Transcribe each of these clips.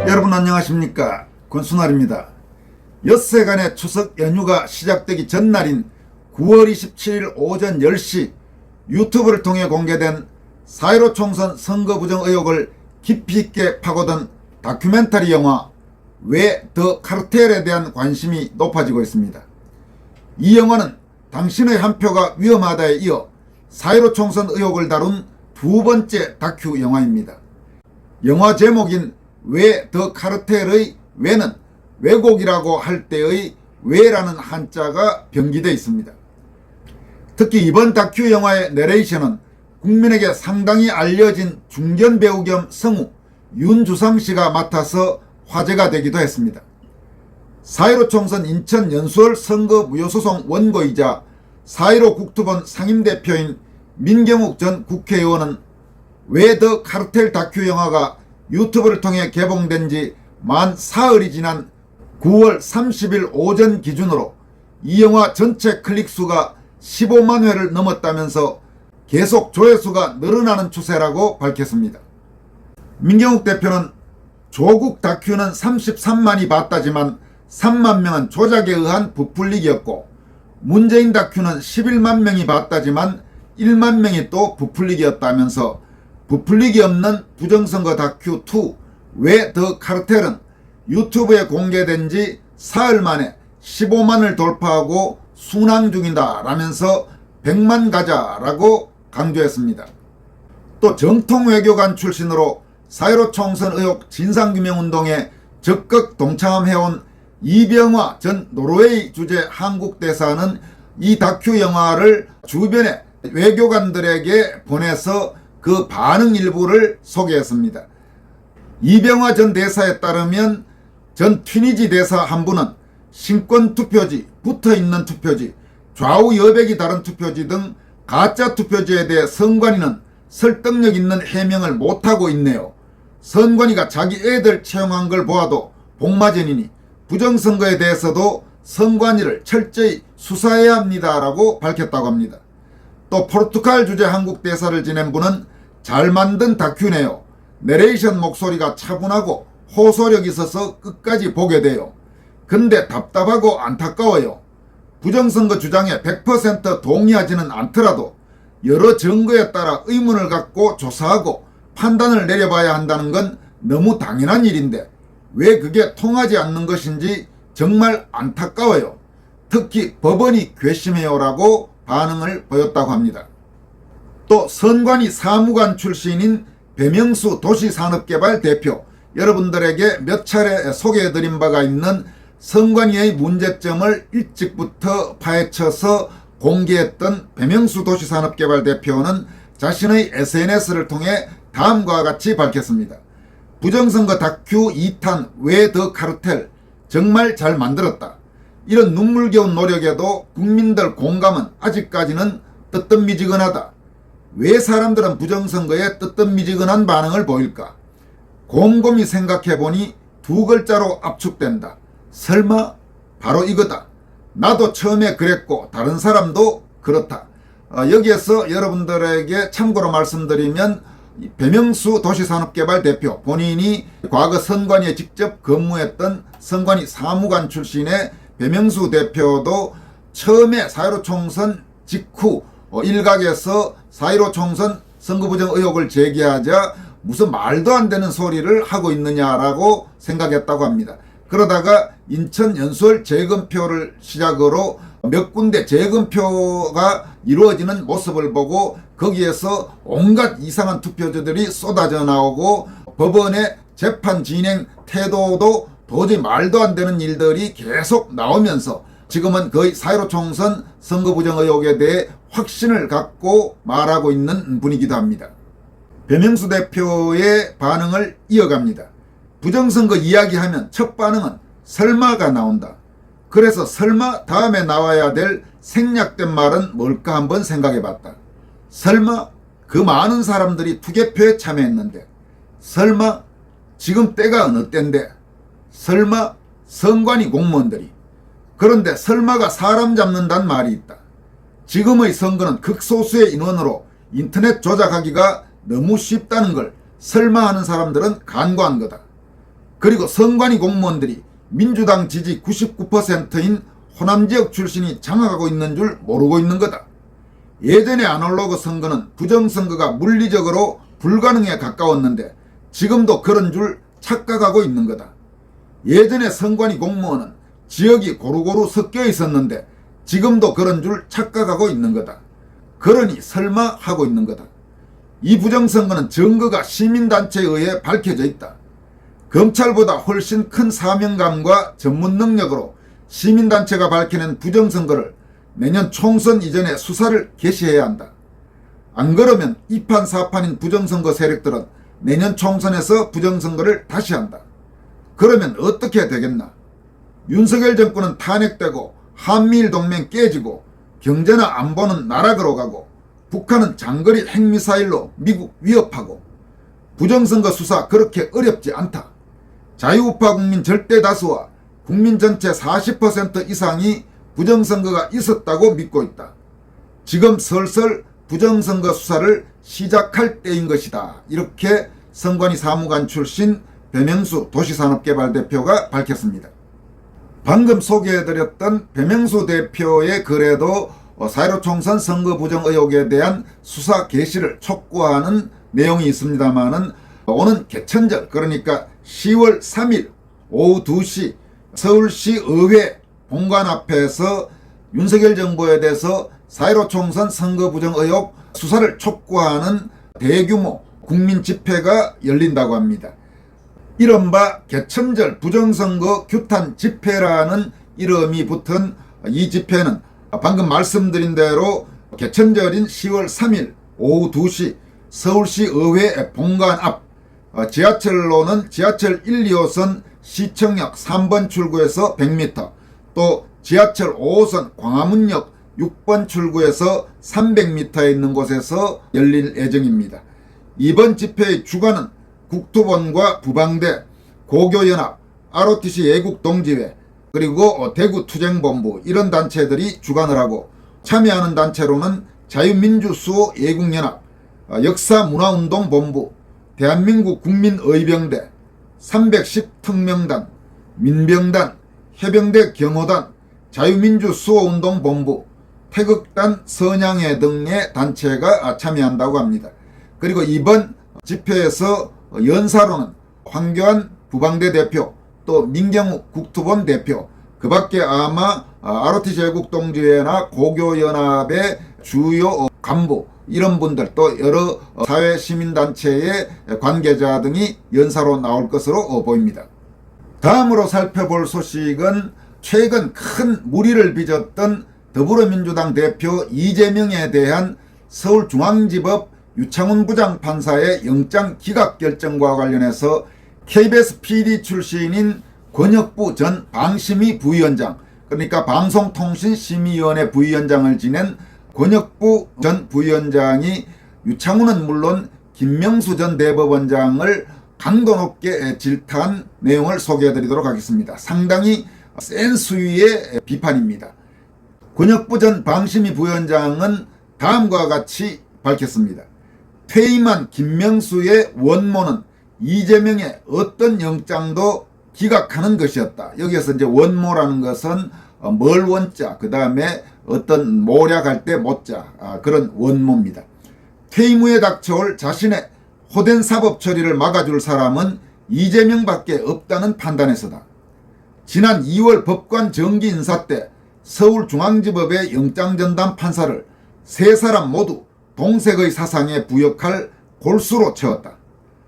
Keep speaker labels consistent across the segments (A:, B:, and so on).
A: 여러분 안녕하십니까, 권순알입니다. 엿새간의 추석 연휴가 시작되기 전날인 9월 27일 오전 10시 유튜브를 통해 공개된 4.15 총선 선거 부정 의혹을 깊이 있게 파고든 다큐멘터리 영화 왜 더 카르텔에 대한 관심이 높아지고 있습니다. 이 영화는 당신의 한 표가 위험하다에 이어 4.15 총선 의혹을 다룬 두 번째 다큐 영화입니다. 영화 제목인 왜 더 카르텔의 왜는 왜곡이라고 할 때의 왜라는 한자가 병기되어 있습니다. 특히 이번 다큐 영화의 내레이션은 국민에게 상당히 알려진 중견 배우 겸 성우 윤주상 씨가 맡아서 화제가 되기도 했습니다. 4.15 총선 인천 연수원 선거 무효소송 원고이자 4.15 국토본 상임대표인 민경욱 전 국회의원은 왜 더 카르텔 다큐 영화가 유튜브를 통해 개봉된 지 만 사흘이 지난 9월 30일 오전 기준으로 이 영화 전체 클릭수가 15만 회를 넘었다면서 계속 조회수가 늘어나는 추세라고 밝혔습니다. 민경욱 대표는 조국 다큐는 33만이 봤다지만 3만 명은 조작에 의한 부풀리기였고 문재인 다큐는 11만 명이 봤다지만 1만 명이 또 부풀리기였다면서 부풀리기 없는 부정선거 다큐 2 왜 더 카르텔은 유튜브에 공개된 지 사흘 만에 15만을 돌파하고 순항 중이다 라면서 100만 가자라고 강조했습니다. 또 정통외교관 출신으로 4.15 총선 의혹 진상규명운동에 적극 동참해온 이병화 전 노르웨이 주재 한국대사는 이 다큐 영화를 주변의 외교관들에게 보내서 그 반응 일부를 소개했습니다. 이병화 전 대사에 따르면 전 튀니지 대사 한 분은 신권 투표지, 붙어있는 투표지, 좌우 여백이 다른 투표지 등 가짜 투표지에 대해 선관위는 설득력 있는 해명을 못하고 있네요. 선관위가 자기 애들 채용한 걸 보아도 복마전이니 부정선거에 대해서도 선관위를 철저히 수사해야 합니다 라고 밝혔다고 합니다. 또 포르투갈 주재 한국 대사를 지낸 분은 잘 만든 다큐네요. 내레이션 목소리가 차분하고 호소력 있어서 끝까지 보게 돼요. 근데 답답하고 안타까워요. 부정선거 주장에 100% 동의하지는 않더라도 여러 증거에 따라 의문을 갖고 조사하고 판단을 내려봐야 한다는 건 너무 당연한 일인데 왜 그게 통하지 않는 것인지 정말 안타까워요. 특히 법원이 괘씸해요라고 반응을 보였다고 합니다. 또 선관위 사무관 출신인 배명수 도시산업개발 대표, 여러분들에게 몇 차례 소개해드린 바가 있는 선관위의 문제점을 일찍부터 파헤쳐서 공개했던 배명수 도시산업개발 대표는 자신의 SNS를 통해 다음과 같이 밝혔습니다. 부정선거 다큐 2탄 왜 더 카르텔 정말 잘 만들었다. 이런 눈물겨운 노력에도 국민들 공감은 아직까지는 뜨뜻미지근하다. 왜 사람들은 부정선거에 뜨뜻미지근한 반응을 보일까? 곰곰이 생각해보니 두 글자로 압축된다. 설마 바로 이거다. 나도 처음에 그랬고 다른 사람도 그렇다. 여기에서 여러분들에게 참고로 말씀드리면 배명수 도시산업개발 대표 본인이 과거 선관위에 직접 근무했던 선관위 사무관 출신의 배명수 대표도 처음에 4.15 총선 직후 일각에서 4.15 총선 선거부정 의혹을 제기하자 무슨 말도 안 되는 소리를 하고 있느냐라고 생각했다고 합니다. 그러다가 인천 연수원 재검표를 시작으로 몇 군데 재검표가 이루어지는 모습을 보고 거기에서 온갖 이상한 투표지들이 쏟아져 나오고 법원의 재판 진행 태도도 도저히 말도 안 되는 일들이 계속 나오면서 지금은 거의 4.15 총선 선거부정 의혹에 대해 확신을 갖고 말하고 있는 분이기도 합니다. 배명수 대표의 반응을 이어갑니다. 부정선거 이야기하면 첫 반응은 설마가 나온다. 그래서 설마 다음에 나와야 될 생략된 말은 뭘까 한번 생각해봤다. 설마 그 많은 사람들이 투개표에 참여했는데, 설마 지금 때가 어느 때인데, 설마 선관위 공무원들이, 그런데 설마가 사람 잡는다는 말이 있다. 지금의 선거는 극소수의 인원으로 인터넷 조작하기가 너무 쉽다는 걸 설마하는 사람들은 간과한 거다. 그리고 선관위 공무원들이 민주당 지지 99%인 호남지역 출신이 장악하고 있는 줄 모르고 있는 거다. 예전의 아날로그 선거는 부정선거가 물리적으로 불가능에 가까웠는데 지금도 그런 줄 착각하고 있는 거다. 예전의 선관위 공무원은 지역이 고루고루 섞여 있었는데 지금도 그런 줄 착각하고 있는 거다. 그러니 설마 하고 있는 거다. 이 부정선거는 증거가 시민단체에 의해 밝혀져 있다. 검찰보다 훨씬 큰 사명감과 전문 능력으로 시민단체가 밝혀낸 부정선거를 내년 총선 이전에 수사를 개시해야 한다. 안 그러면 이판사판인 부정선거 세력들은 내년 총선에서 부정선거를 다시 한다. 그러면 어떻게 되겠나? 윤석열 정권은 탄핵되고 한미일 동맹 깨지고 경제나 안보는 나락으로 가고 북한은 장거리 핵미사일로 미국 위협하고 부정선거 수사 그렇게 어렵지 않다. 자유우파 국민 절대 다수와 국민 전체 40% 이상이 부정선거가 있었다고 믿고 있다. 지금 슬슬 부정선거 수사를 시작할 때인 것이다. 이렇게 선관위 사무관 출신 배명수 도시산업개발 대표가 밝혔습니다. 방금 소개해드렸던 배명수 대표의 글에도 4.15 총선 선거 부정 의혹에 대한 수사 개시를 촉구하는 내용이 있습니다만은 오는 개천절 그러니까 10월 3일 오후 2시 서울시 의회 본관 앞에서 윤석열 정부에 대해서 4.15 총선 선거 부정 의혹 수사를 촉구하는 대규모 국민 집회가 열린다고 합니다. 이른바 개천절 부정선거 규탄 집회라는 이름이 붙은 이 집회는 방금 말씀드린 대로 개천절인 10월 3일 오후 2시 서울시 의회 본관 앞 지하철로는 지하철 1, 2호선 시청역 3번 출구에서 100m 또 지하철 5호선 광화문역 6번 출구에서 300m에 있는 곳에서 열릴 예정입니다. 이번 집회의 주관은 국토본과 부방대, 고교연합, ROTC 예국동지회 그리고 대구투쟁본부 이런 단체들이 주관을 하고 참여하는 단체로는 자유민주수호 예국연합, 역사문화운동본부, 대한민국 국민의병대, 310특명단, 민병단, 해병대 경호단, 자유민주수호운동본부, 태극단 선양회 등의 단체가 참여한다고 합니다. 그리고 이번 집회에서 연사로는 황교안 부방대 대표, 또 민경욱 국토본 대표, 그 밖에 아마 ROTC 예국동지회나 고교연합의 주요 간부 이런 분들 또 여러 사회 시민단체의 관계자 등이 연사로 나올 것으로 보입니다. 다음으로 살펴볼 소식은 최근 큰 물의를 빚었던 더불어민주당 대표 이재명에 대한 서울중앙지법 유창훈 부장판사의 영장 기각 결정과 관련해서 KBS PD 출신인 권혁부 전 방심위 부위원장 그러니까 방송통신심의위원회 부위원장을 지낸 권혁부 전 부위원장이 유창훈은 물론 김명수 전 대법원장을 강도 높게 질타한 내용을 소개해드리도록 하겠습니다. 상당히 센 수위의 비판입니다. 권혁부 전 방심위 부위원장은 다음과 같이 밝혔습니다. 퇴임한 김명수의 원모는 이재명의 어떤 영장도 기각하는 것이었다. 여기에서 이제 원모라는 것은 뭘 원자 그 다음에 어떤 모략할 때 못자 그런 원모입니다. 퇴임 후에 닥쳐올 자신의 호된 사법 처리를 막아줄 사람은 이재명밖에 없다는 판단에서다. 지난 2월 법관 정기 인사 때 서울중앙지법의 영장전담 판사를 세 사람 모두 동색의 사상에 부역할 골수로 채웠다.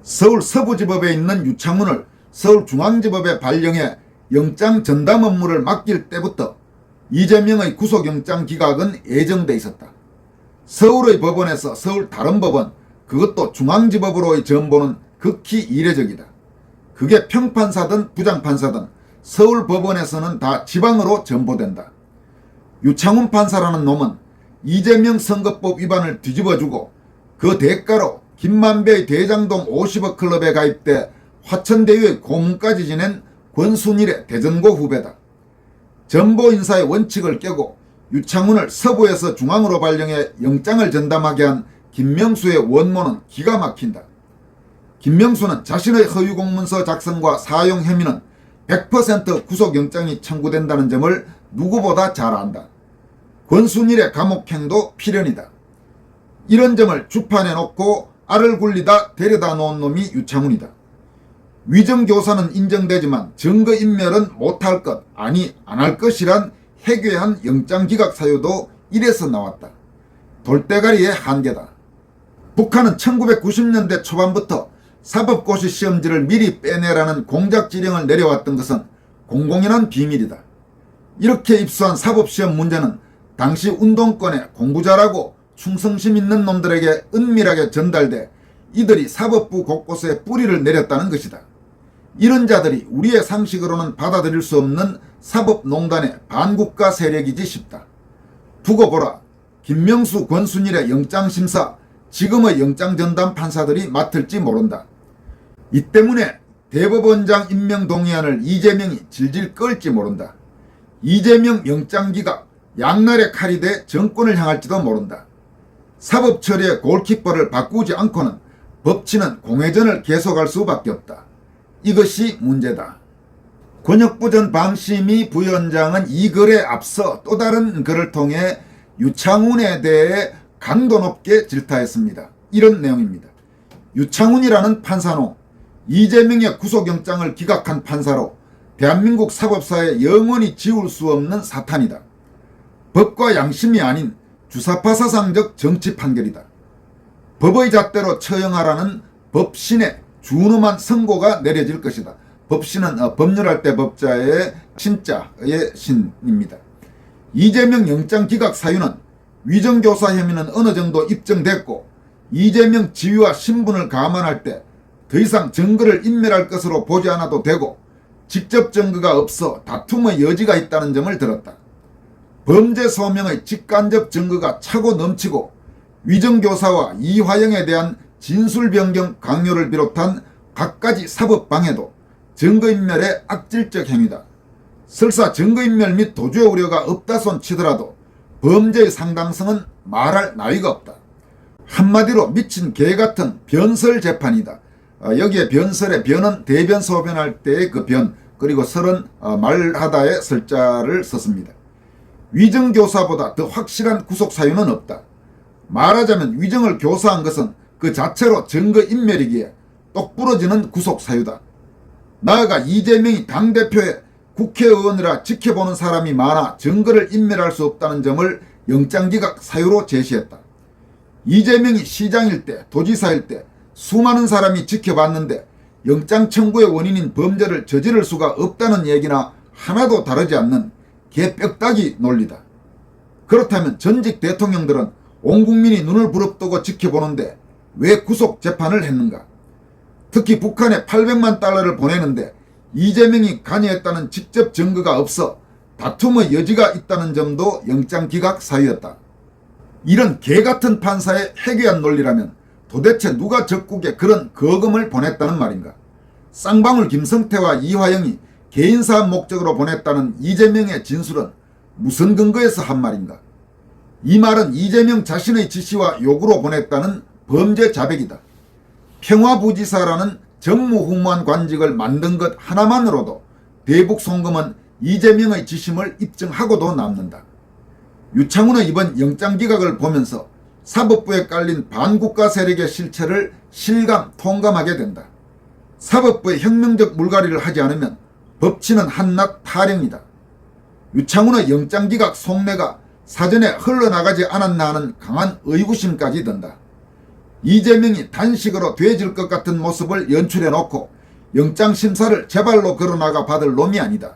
A: 서울 서부지법에 있는 유창훈을 서울중앙지법에 발령해 영장 전담 업무를 맡길 때부터 이재명의 구속영장 기각은 예정돼 있었다. 서울의 법원에서 서울 다른 법원 그것도 중앙지법으로의 전보는 극히 이례적이다. 그게 평판사든 부장판사든 서울 법원에서는 다 지방으로 전보된다. 유창훈 판사라는 놈은 이재명 선거법 위반을 뒤집어주고 그 대가로 김만배의 대장동 50억 클럽에 가입돼 화천대유의 고문까지 지낸 권순일의 대전고 후배다. 전보 인사의 원칙을 깨고 유창훈을 서부에서 중앙으로 발령해 영장을 전담하게 한 김명수의 원모는 기가 막힌다. 김명수는 자신의 허위공문서 작성과 사용 혐의는 100% 구속영장이 청구된다는 점을 누구보다 잘 안다. 권순일의 감옥행도 필연이다. 이런 점을 주판에 놓고 알을 굴리다 데려다 놓은 놈이 유창훈이다. 위정교사는 인정되지만 증거인멸은 못할 것, 아니 안 할 것이란 해괴한 영장기각 사유도 이래서 나왔다. 돌대가리의 한계다. 북한은 1990년대 초반부터 사법고시 시험지를 미리 빼내라는 공작지령을 내려왔던 것은 공공연한 비밀이다. 이렇게 입수한 사법시험 문제는 당시 운동권에 공부 잘하고 충성심 있는 놈들에게 은밀하게 전달돼 이들이 사법부 곳곳에 뿌리를 내렸다는 것이다. 이런 자들이 우리의 상식으로는 받아들일 수 없는 사법농단의 반국가 세력이지 싶다. 두고 보라. 김명수, 권순일의 영장심사, 지금의 영장전담 판사들이 맡을지 모른다. 이 때문에 대법원장 임명 동의안을 이재명이 질질 끌지 모른다. 이재명 영장기각, 양날의 칼이 돼 정권을 향할지도 모른다. 사법처리의 골키퍼를 바꾸지 않고는 법치는 공회전을 계속할 수밖에 없다. 이것이 문제다. 권혁부 전 방심위 부위원장은 이 글에 앞서 또 다른 글을 통해 유창훈에 대해 강도 높게 질타했습니다. 이런 내용입니다. 유창훈이라는 판사노, 이재명의 구속영장을 기각한 판사로 대한민국 사법사에 영원히 지울 수 없는 사탄이다. 법과 양심이 아닌 주사파사상적 정치 판결이다. 법의 잣대로 처형하라는 법신의 준엄한 선고가 내려질 것이다. 법신은 법률할 때 법자의 신자의 신입니다. 이재명 영장 기각 사유는 위정교사 혐의는 어느 정도 입증됐고 이재명 지위와 신분을 감안할 때 더 이상 증거를 인멸할 것으로 보지 않아도 되고 직접 증거가 없어 다툼의 여지가 있다는 점을 들었다. 범죄 소명의 직간접 증거가 차고 넘치고 위정교사와 이화영에 대한 진술 변경 강요를 비롯한 갖가지 사법 방해도 증거인멸의 악질적 행위다. 설사 증거인멸 및 도주의 우려가 없다 손 치더라도 범죄의 상당성은 말할 나위가 없다. 한마디로 미친 개같은 변설 재판이다. 여기에 변설의 변은 대변 소변할 때의 그 변, 그리고 설은 말하다의 설자를 썼습니다. 위정교사보다 더 확실한 구속사유는 없다. 말하자면 위정을 교사한 것은 그 자체로 증거인멸이기에 똑부러지는 구속사유다. 나아가 이재명이 당대표에 국회의원이라 지켜보는 사람이 많아 증거를 인멸할 수 없다는 점을 영장기각 사유로 제시했다. 이재명이 시장일 때, 도지사일 때 수많은 사람이 지켜봤는데 영장 청구의 원인인 범죄를 저지를 수가 없다는 얘기나 하나도 다르지 않는 개뼈다귀 논리다. 그렇다면 전직 대통령들은 온 국민이 눈을 부릅뜨고 지켜보는데 왜 구속 재판을 했는가? 특히 북한에 800만 달러를 보내는데 이재명이 관여했다는 직접 증거가 없어 다툼의 여지가 있다는 점도 영장 기각 사유였다. 이런 개같은 판사의 해괴한 논리라면 도대체 누가 적국에 그런 거금을 보냈다는 말인가? 쌍방울 김성태와 이화영이 개인사업 목적으로 보냈다는 이재명의 진술은 무슨 근거에서 한 말인가? 이 말은 이재명 자신의 지시와 요구로 보냈다는 범죄 자백이다. 평화부지사라는 정무후무한 관직을 만든 것 하나만으로도 대북 송금은 이재명의 지심을 입증하고도 남는다. 유창훈의 이번 영장기각을 보면서 사법부에 깔린 반국가 세력의 실체를 실감, 통감하게 된다. 사법부의 혁명적 물갈이를 하지 않으면 법치는 한낱 타령이다. 유창훈의 영장기각 속내가 사전에 흘러나가지 않았나 하는 강한 의구심까지 든다. 이재명이 단식으로 돼질 것 같은 모습을 연출해놓고 영장심사를 제발로 걸어나가 받을 놈이 아니다.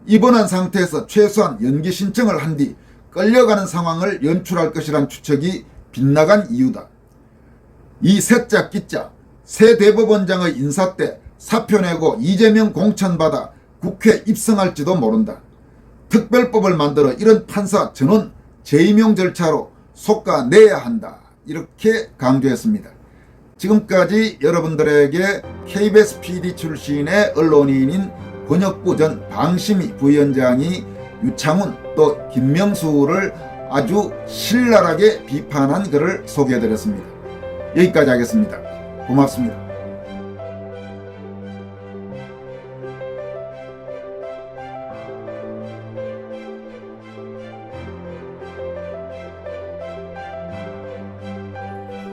A: 입원한 상태에서 최소한 연기 신청을 한 뒤 끌려가는 상황을 연출할 것이란 추측이 빗나간 이유다. 이 세자 끼자 새 대법원장의 인사 때 사표 내고 이재명 공천받아 국회 입성할지도 모른다. 특별법을 만들어 이런 판사 전원 재임용 절차로 솎아내야 한다. 이렇게 강조했습니다. 지금까지 여러분들에게 KBS PD 출신의 언론인인 권혁부 전 방심위 부위원장이 유창훈 또 김명수를 아주 신랄하게 비판한 글을 소개해드렸습니다. 여기까지 하겠습니다. 고맙습니다.